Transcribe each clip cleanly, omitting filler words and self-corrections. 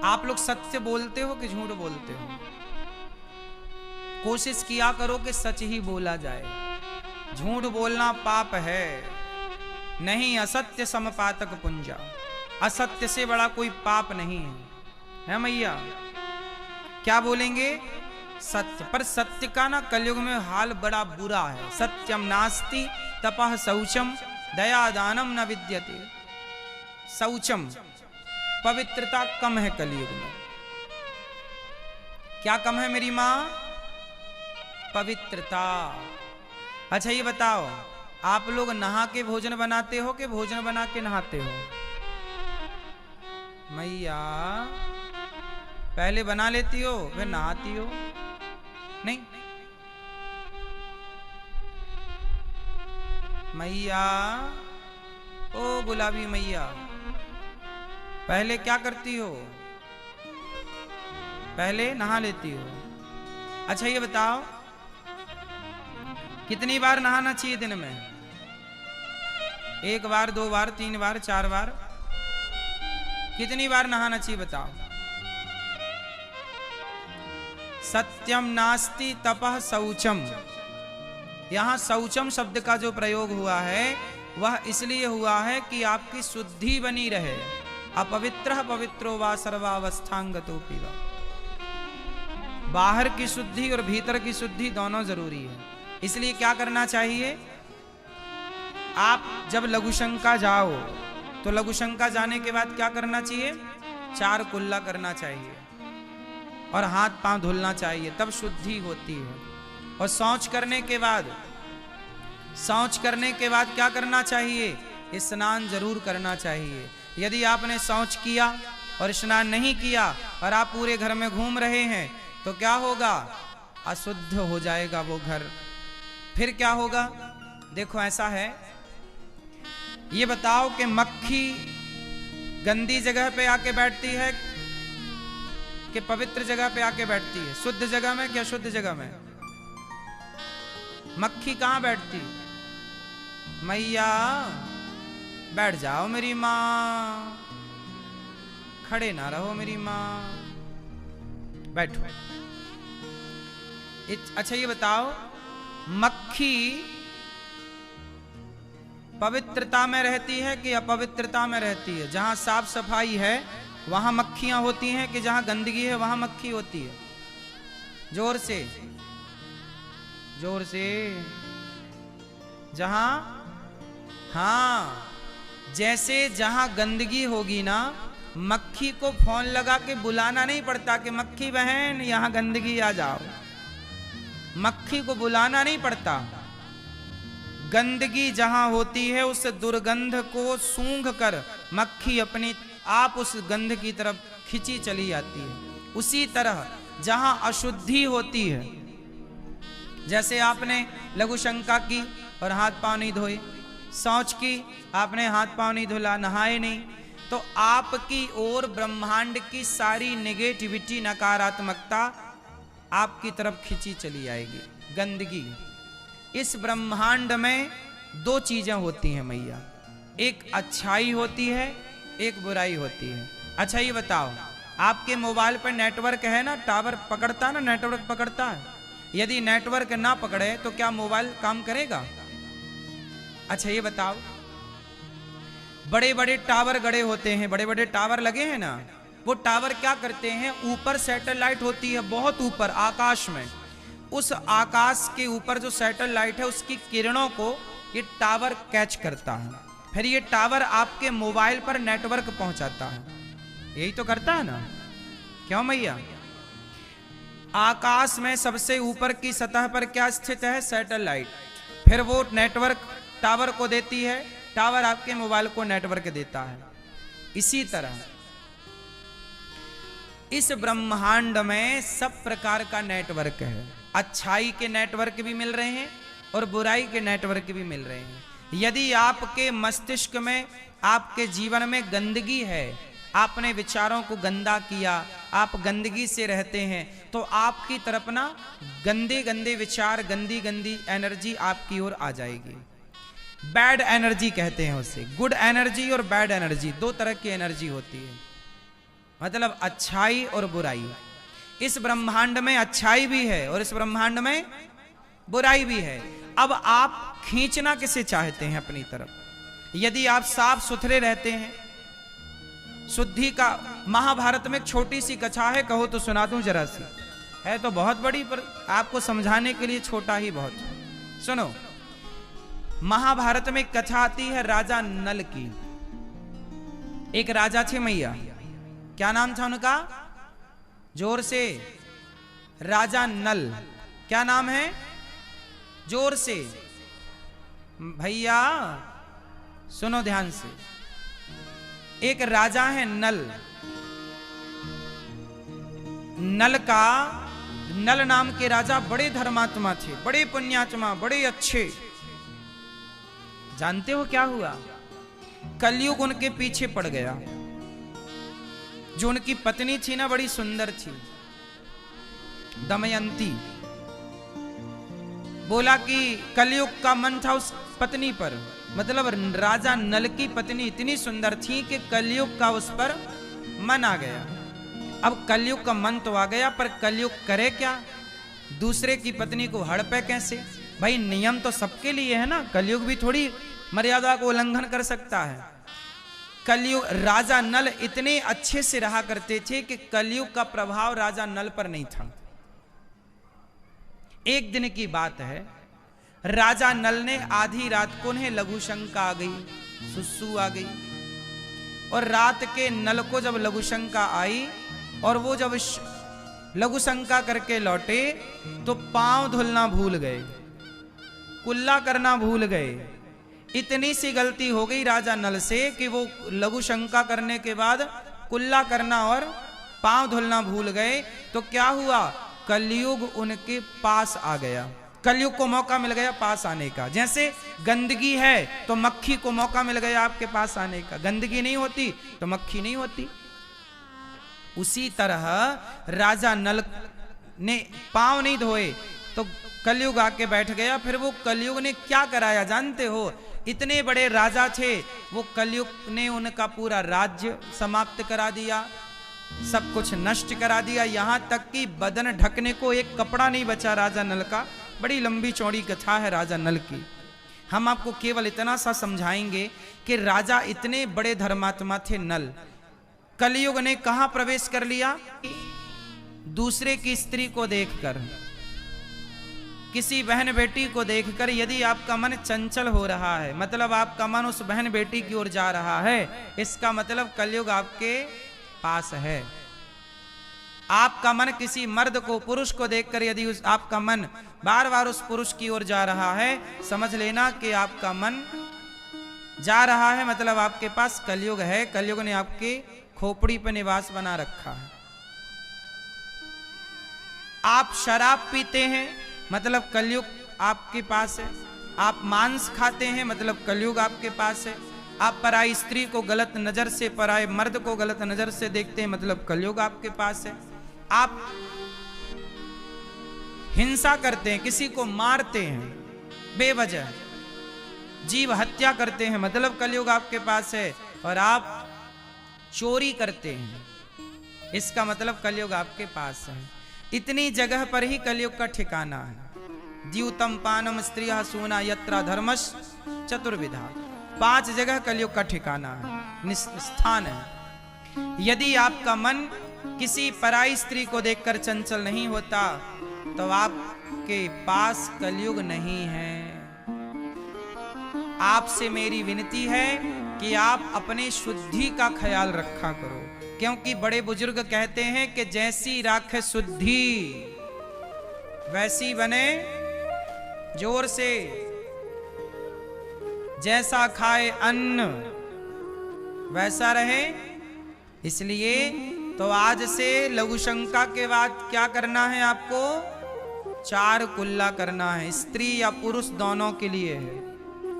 आप लोग सत्य बोलते हो कि झूठ बोलते हो? कोशिश किया करो कि सच ही बोला जाए। झूठ बोलना पाप है नहीं, असत्य समपातक पुंजा। असत्य से बड़ा कोई पाप नहीं है मैया। क्या बोलेंगे? सत्य। पर सत्य का ना कलयुग में हाल बड़ा बुरा है। सत्यम नास्ति तपः शौचम दया दानम न विद्यते। शौचम, पवित्रता कम है कलयुग में। क्या कम है मेरी माँ? पवित्रता। अच्छा ये बताओ, आप लोग नहा के भोजन बनाते हो कि भोजन बना के नहाते हो? मैया पहले बना लेती हो फिर नहाती हो? नहीं मैया, ओ गुलाबी मैया, पहले क्या करती हो? पहले नहा लेती हो। अच्छा ये बताओ, कितनी बार नहाना चाहिए दिन में? 1 बार, 2 बार, 3 बार, 4 बार? कितनी बार नहाना चाहिए बताओ? सत्यम नास्ति तपः शौचम। यहां शौचम शब्द का जो प्रयोग हुआ है वह इसलिए हुआ है कि आपकी शुद्धि बनी रहे। अपवित्र पवित्रो वा सर्वावस्थांगतोपि वा। बाहर की शुद्धि और भीतर की शुद्धि दोनों जरूरी है। इसलिए क्या करना चाहिए? आप जब लघुशंका जाओ तो लघुशंका जाने के बाद क्या करना चाहिए? 4 कुल्ला करना चाहिए और हाथ पांव धुलना चाहिए, तब शुद्धि होती है। और शौच करने के बाद क्या करना चाहिए? स्नान जरूर करना चाहिए। यदि आपने शौच किया और स्नान नहीं किया और आप पूरे घर में घूम रहे हैं तो क्या होगा? अशुद्ध हो जाएगा वो घर। फिर क्या होगा? देखो ऐसा है, ये बताओ कि मक्खी गंदी जगह पे आके बैठती है कि पवित्र जगह पे आके बैठती है? शुद्ध जगह में क्या शुद्ध जगह में? मक्खी कहां बैठती? मैया बैठ जाओ मेरी माँ, खड़े ना रहो मेरी माँ, बैठो। अच्छा ये बताओ, मक्खी पवित्रता में रहती है कि अपवित्रता में रहती है? जहां साफ सफाई है वहां मक्खियां होती हैं कि जहां गंदगी है वहां मक्खी होती है? जोर से, जोर से। जहां, हाँ, जैसे जहां गंदगी होगी ना, मक्खी को फोन लगा के बुलाना नहीं पड़ता कि मक्खी बहन यहां गंदगी आ जाओ। मक्खी को बुलाना नहीं पड़ता। गंदगी जहां होती है उस दुर्गंध को सूंघ कर मक्खी अपनी आप उस गंध की तरफ खिंची चली जाती है। उसी तरह जहां अशुद्धि होती है, जैसे आपने लघुशंका की और हाथ पांव नहीं धोए, शौच की आपने हाथ पांव नहीं धुला, नहाए नहीं, तो आपकी ओर ब्रह्मांड की सारी नेगेटिविटी, नकारात्मकता आपकी तरफ खिंची चली आएगी। गंदगी। इस ब्रह्मांड में 2 चीजें होती हैं मैया, एक अच्छाई होती है, एक बुराई होती है। अच्छा ये बताओ, आपके मोबाइल पर नेटवर्क है ना, टावर पकड़ता ना, नेटवर्क पकड़ता है। यदि नेटवर्क ना पकड़े तो क्या मोबाइल काम करेगा? अच्छा ये बताओ, बड़े बड़े टावर गड़े होते हैं, बड़े बड़े टावर लगे हैं ना, वो टावर क्या करते हैं? ऊपर सैटेलाइट होती है, बहुत ऊपर आकाश में। उस आकाश के ऊपर जो सैटेलाइट है उसकी किरणों को ये टावर कैच करता है, फिर ये टावर आपके मोबाइल पर नेटवर्क पहुंचाता है। यही तो करता है ना, क्यों मैया? आकाश में सबसे ऊपर की सतह पर क्या स्थित है? सैटेलाइट। फिर वो नेटवर्क टावर को देती है, टावर आपके मोबाइल को नेटवर्क देता है। इसी तरह इस ब्रह्मांड में सब प्रकार का नेटवर्क है। अच्छाई के नेटवर्क भी मिल रहे हैं और बुराई के नेटवर्क भी मिल रहे हैं। यदि आपके मस्तिष्क में, आपके जीवन में गंदगी है, आपने विचारों को गंदा किया, आप गंदगी से रहते हैं, तो आपकी तरफ ना गंदे गंदे विचार, गंदी गंदी एनर्जी आपकी ओर आ जाएगी। बैड एनर्जी कहते हैं उसे। गुड एनर्जी और बैड एनर्जी, 2 तरह की एनर्जी होती है। मतलब अच्छाई और बुराई। इस ब्रह्मांड में अच्छाई भी है और इस ब्रह्मांड में बुराई भी है। अब आप खींचना किसे चाहते हैं अपनी तरफ? यदि आप साफ सुथरे रहते हैं, शुद्धि का, महाभारत में एक छोटी सी कथा है, कहो तो सुना दूं जरा सी, है तो बहुत बड़ी पर आपको समझाने के लिए छोटा ही बहुत। सुनो, महाभारत में एक कथा आती है राजा नल की। एक राजा थे मैया, क्या नाम था उनका? जोर से, राजा नल। क्या नाम है? जोर से भैया सुनो ध्यान से। एक राजा है नल। नल नाम के राजा बड़े धर्मात्मा थे, बड़े पुण्यात्मा, बड़े अच्छे। जानते हो क्या हुआ? कलयुग उनके पीछे पड़ गया। जो उनकी पत्नी थी ना, बड़ी सुंदर थी, दमयंती। बोला कि कलयुग का मन था उस पत्नी पर, मतलब राजा नल की पत्नी इतनी सुंदर थी कि कलयुग का उस पर मन आ गया। अब कलयुग का मन तो आ गया, पर कलयुग करे क्या? दूसरे की पत्नी को हड़पे कैसे? भाई नियम तो सबके लिए है ना, कलयुग भी थोड़ी मर्यादा को उल्लंघन कर सकता है। कलयुग, राजा नल इतने अच्छे से रहा करते थे कि कलयुग का प्रभाव राजा नल पर नहीं था। एक दिन की बात है, राजा नल ने आधी रात को उन्हें लघु शंका आ गई, सुसु आ गई। और रात के नल को जब लघु शंका आई और वो जब लघु शंका करके लौटे तो पांव धुलना भूल गए, कुल्ला करना भूल गए। इतनी सी गलती हो गई राजा नल से कि वो लघु शंका करने के बाद कुल्ला करना और पांव धुलना भूल गए। तो क्या हुआ? कलयुग उनके पास आ गया। कलयुग को मौका मिल गया पास आने का। जैसे गंदगी है तो मक्खी को मौका मिल गया आपके पास आने का, गंदगी नहीं होती तो मक्खी नहीं होती। उसी तरह राजा नल ने पांव नहीं धोए तो कलयुग आके बैठ गया। फिर वो कलयुग ने क्या कराया जानते हो? इतने बड़े राजा थे, वो कलयुग ने उनका पूरा राज्य समाप्त करा दिया, सब कुछ नष्ट करा दिया। यहां तक कि बदन ढकने को एक कपड़ा नहीं बचा राजा नल का। बड़ी लंबी चौड़ी कथा है राजा नल की। हम आपको केवल इतना सा समझाएंगे कि राजा इतने बड़े धर्मात्मा थे नल। कलयुग ने कहां प्रवेश कर लिया? दूसरे की स्त्री को देखकर, किसी बहन बेटी को देखकर यदि आपका मन चंचल हो रहा है, मतलब आपका मन उस बहन बेटी की ओर जा रहा है, इसका मतलब कलयुग आपके पास है। आपका मन किसी मर्द को, पुरुष को देखकर यदि आपका मन बार बार उस पुरुष की ओर जा रहा है, समझ लेना कि आपका मन जा रहा है, मतलब आपके पास कलयुग है। कलयुग ने आपके खोपड़ी पर निवास बना रखा है। आप शराब पीते हैं, मतलब कलयुग आपके पास है। आप मांस खाते हैं, मतलब कलयुग आपके पास है। आप पराई स्त्री को गलत नजर से, पराए मर्द को गलत नजर से देखते हैं, मतलब कलयुग आपके पास है। आप हिंसा करते हैं, किसी को मारते हैं बेवजह, जीव हत्या करते हैं, मतलब कलयुग आपके पास है। और आप चोरी करते हैं, इसका मतलब कलयुग आपके पास है। इतनी जगह पर ही कलयुग का ठिकाना है। द्यूतम पानम स्त्रियः सूना यत्रा धर्मस् चतुर्विधा। 5 जगह कलयुग का ठिकाना है, स्थान है। यदि आपका मन किसी पराई स्त्री को देखकर चंचल नहीं होता तो आपके पास कलयुग नहीं है। आपसे मेरी विनती है कि आप अपने शुद्धि का ख्याल रखा करो, क्योंकि बड़े बुजुर्ग कहते हैं कि जैसी राखे शुद्धि वैसी बने, जोर से, जैसा खाए अन्न वैसा रहे। इसलिए तो आज से लघु शंका के बाद क्या करना है आपको? 4 कुल्ला करना है, स्त्री या पुरुष दोनों के लिए है।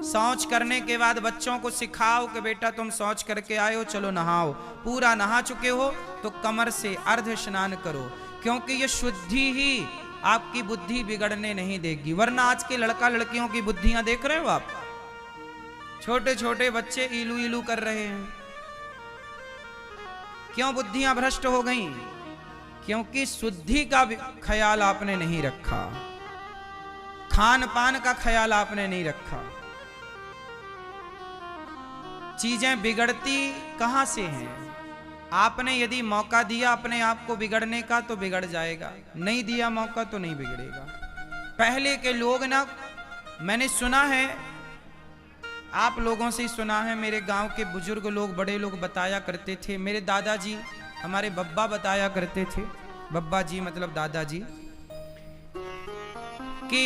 शौच करने के बाद बच्चों को सिखाओ कि बेटा तुम शौच करके आए हो, चलो नहाओ। पूरा नहा चुके हो तो कमर से अर्ध स्नान करो, क्योंकि ये शुद्धि ही आपकी बुद्धि बिगड़ने नहीं देगी। वरना आज के लड़का लड़कियों की बुद्धियां देख रहे हो आप, छोटे छोटे बच्चे इलू इलू कर रहे हैं। क्यों बुद्धियां भ्रष्ट हो गईं? क्योंकि शुद्धि का ख्याल आपने नहीं रखा, खान पान का ख्याल आपने नहीं रखा। चीजें बिगड़ती कहां से हैं? आपने यदि मौका दिया अपने आप को बिगड़ने का तो बिगड़ जाएगा, नहीं दिया मौका तो नहीं बिगड़ेगा। पहले के लोग ना, मैंने सुना है, आप लोगों से ही सुना है, मेरे गांव के बुजुर्ग लोग, बड़े लोग बताया करते थे, मेरे दादाजी, हमारे बब्बा बताया करते थे, बब्बा जी मतलब दादाजी, कि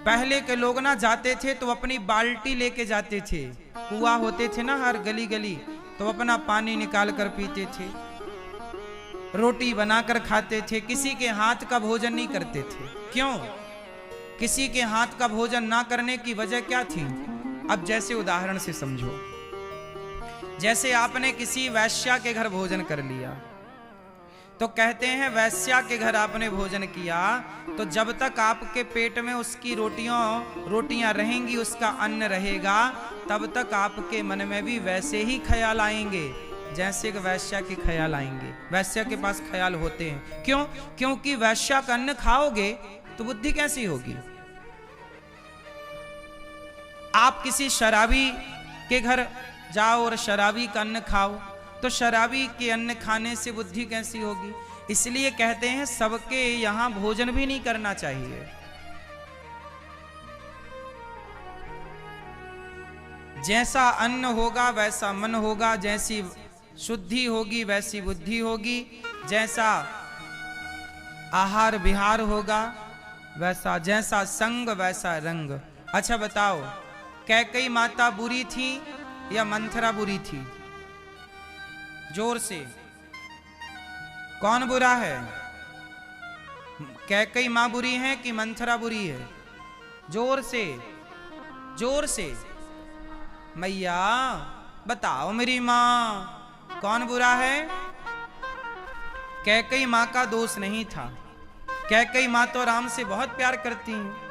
पहले के लोग ना जाते थे तो अपनी बाल्टी लेके जाते थे, कुआं होते थे ना हर गली गली, तो अपना पानी निकाल कर पीते थे, रोटी बनाकर खाते थे, किसी के हाथ का भोजन नहीं करते थे। क्यों? किसी के हाथ का भोजन ना करने की वजह क्या थी? अब जैसे उदाहरण से समझो, जैसे आपने किसी वैश्या के घर भोजन कर लिया, तो कहते हैं वैश्या के घर आपने भोजन किया तो जब तक आपके पेट में उसकी रोटियां रहेंगी, उसका अन्न रहेगा, तब तक आपके मन में भी वैसे ही ख्याल आएंगे जैसे कि वैश्या के ख्याल आएंगे। वैश्या के पास ख्याल होते हैं। क्यों? क्योंकि वैश्या का अन्न खाओगे तो बुद्धि कैसी होगी? आप किसी शराबी के घर जाओ और शराबी का अन्न खाओ तो शराबी के अन्न खाने से बुद्धि कैसी होगी? इसलिए कहते हैं सबके यहां भोजन भी नहीं करना चाहिए। जैसा अन्न होगा वैसा मन होगा, जैसी शुद्धि होगी वैसी बुद्धि होगी, जैसा आहार विहार होगा वैसा, जैसा संग वैसा रंग। अच्छा बताओ, कैकेयी माता बुरी थी या मंथरा बुरी थी? जोर से, कौन बुरा है? कैकेयी मां बुरी है कि मंथरा बुरी है? जोर से, जोर से। मैया बताओ मेरी मां, कौन बुरा है? कैकेयी मां का दोष नहीं था। कैकेयी मां तो राम से बहुत प्यार करती हैं,